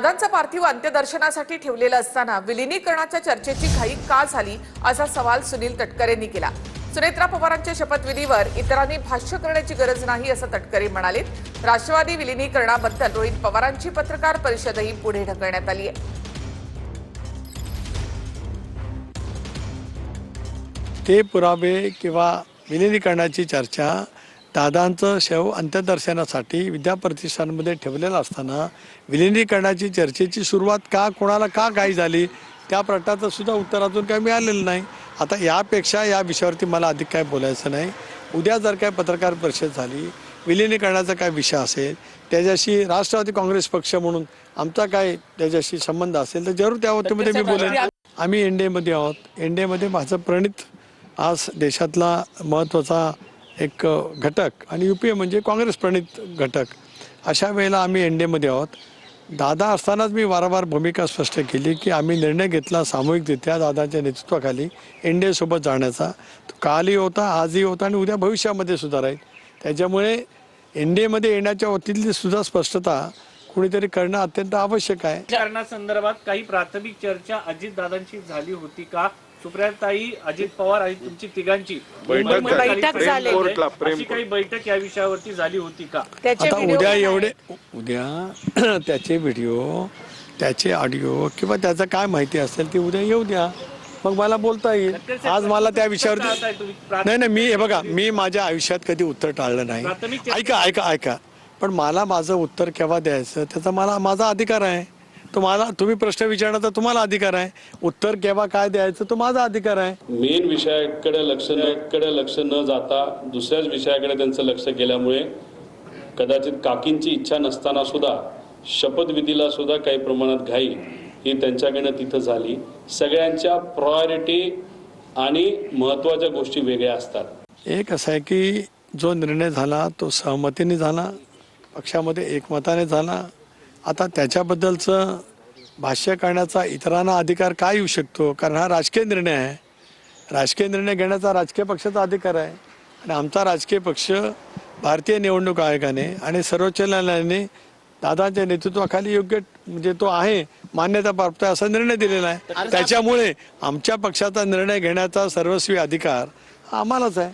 दादांचं पार्थिव अंत्यदर्शनासाठी ठेवलेलं असताना विलिनीकरणाच्या चर्चेची घाई का झाली असा सवाल सुनील तटकरेंनी केला। सुनेत्रा पवारांच्या शपथविधीवर इतरांनी भाष्य करण्याची गरज नाही असं तटकरे म्हणाले। राष्ट्रवादी विलिनीकरणाबद्दल रोहित पवारांची पत्रकार परिषदही पुढे ढकलण्यात आली आहे। ते पुरावे किंवा विलिनीकरणाची चर्चा दादांचं शव अंत्यदर्शनासाठी विद्याप्रतिष्ठानमध्ये ठेवलेलं असताना विलिनीकरणाची चर्चेची सुरुवात का कोणाला का घाई झाली त्या प्रश्नाचं सुद्धा उत्तर अजून काही मिळालेलं नाही। आता यापेक्षा या विषयावरती मला अधिक काय बोलायचं नाही। उद्या जर काय पत्रकार परिषद झाली, विलिनीकरणाचा काय विषय असेल, त्याच्याशी राष्ट्रवादी काँग्रेस पक्ष म्हणून आमचा काय त्याच्याशी संबंध असेल तर जरूर त्या बाबतीमध्ये मी बोलेन। आम्ही एनडीएमध्ये आहोत। एनडीएमध्ये माझं प्रणित आज देशातला महत्त्वाचा एक घटक आणि यूपीए म्हणजे काँग्रेस प्रणित घटक, अशा वेळेला आम्ही एनडीएमध्ये आहोत। दादा असतानाच मी वारंवार भूमिका स्पष्ट केली की आम्ही निर्णय घेतला सामूहिकरित्या दादाच्या नेतृत्वाखाली एनडीएसोबत जाण्याचा। तो कालही होता, आजही होता आणि उद्या भविष्यामध्ये सुद्धा राहील। त्याच्यामुळे एनडीएमध्ये येण्याच्या बाबतीतली सुद्धा स्पष्टता कुणीतरी करणं अत्यंत आवश्यक आहे। कारणासंदर्भात काही प्राथमिक चर्चा अजितदादांची झाली होती का? सुप्रियाताई, अजित पवार आणि तुमची तिघांची बैठक झाली, अशी काही बैठक या विषयावरती झाली होती का? आता उद्या त्याचे व्हिडिओ, त्याचे ऑडिओ किंवा त्याचं काय माहिती असेल ती उद्या येऊ द्या, मग मला बोलता येईल। आज मला त्या विषयावरती नाही, मी हे बघा, मी माझ्या आयुष्यात कधी उत्तर टाळलं नाही। ऐका, पण मला माझं उत्तर केव्हा द्यायचं त्याचा माझा अधिकार आहे। तुम्ही प्रश्न विचारण्याचा तुम्हाला अधिकार आहे, उत्तर केव्हा काय द्यायचं तो माझा अधिकार आहे। मेन विषयाकडे लक्ष न जाता दुसऱ्याच विषयाकडे त्यांचं लक्ष गेल्यामुळे कदाचित काकींची इच्छा नसताना सुद्धा शपथविधीला सुद्धा काही प्रमाणात घाई ही त्यांच्याकडनं तिथं झाली। सगळ्यांच्या प्रायोरिटी आणि महत्त्वाच्या गोष्टी वेगळ्या असतात। एक असं आहे की जो निर्णय झाला तो सहमतीने झाला, पक्षामध्ये एकमताने झाला। आता त्याच्याबद्दलचं भाष्य करण्याचा इतरांना अधिकार काय येऊ शकतो? कारण हा राजकीय निर्णय आहे। राजकीय निर्णय घेण्याचा राजकीय पक्षाचा अधिकार आहे आणि आमचा राजकीय पक्ष भारतीय निवडणूक आयोगाने आणि सर्वोच्च न्यायालयाने दादाच्या नेतृत्वाखाली योग्य म्हणजे तो आहे मान्यता प्राप्त असा निर्णय दिलेला आहे। त्याच्यामुळे आमच्या पक्षाचा निर्णय घेण्याचा सर्वस्वी अधिकार आम्हालाच आहे।